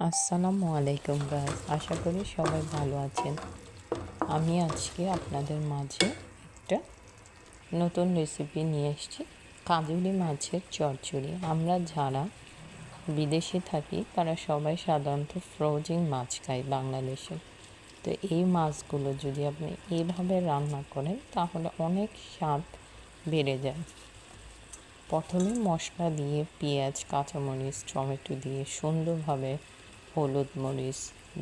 আসসালামু আলাইকুম গাইস, আশা করি সবাই ভালো আছেন। আমি আজকে আপনাদের মাঝে একটা নতুন রেসিপি নিয়ে এসেছি, কাজলি মাছের চচ্চড়ি। আমরা যারা বিদেশে থাকি তারা সবাই সাধারণত ফ্রোজেন মাছ খাই বাংলাদেশে। তো এই মাছগুলো যদি আপনি এইভাবে রান্না করেন তাহলে অনেক স্বাদ বেড়ে যায়। প্রথমে মশলা দিয়ে পেঁয়াজ, কাঁচামরিচ, টমেটো দিয়ে সুন্দরভাবে হলুদ মরিচ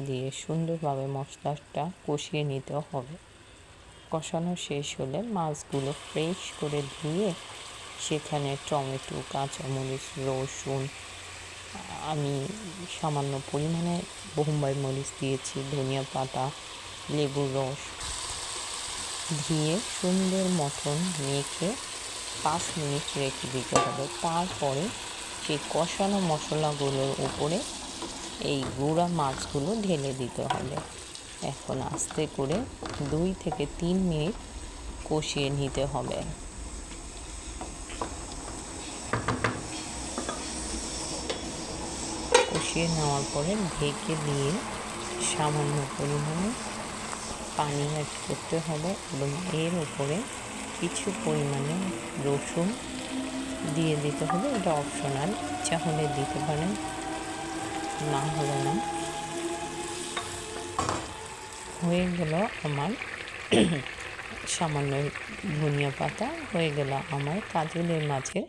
দিয়ে সুন্দরভাবে মশলাটা কষিয়ে নিতে হবে। কষানো শেষ হলে মাছগুলো ফ্রেশ করে ধুয়ে সেখানে টমেটো, কাঁচামরিচ, রসুন, আমি সামান্য পরিমাণে বোম্বাই মরিচ দিয়েছি, ধনিয়া পাতা, লেবুর রস দিয়ে সুন্দর মতন মেখে 5 মিনিট রেখে দিতে হবে। তারপরে সেই কষানো মশলাগুলোর উপরে এই গুঁড়া মাছগুলো ঢেলে দিতে হবে। এখন আস্তে করে 2 থেকে 3 মিনিট কষিয়ে নিতে হবে। কষিয়ে নেওয়ার পরে ঢেকে দিয়ে সামান্য পরিমাণে পানি অ্যাড করতে হবে এবং এর উপরে কিছু পরিমাণে রসুন দিয়ে দিতে হবে। এটা অপশনাল, ইচ্ছা হলে দিতে পারেন, না হলে না। হয়ে গেল আমার সামান্য ধনিয়া পাতা, হয়ে গেল আমার কাজলি মাছের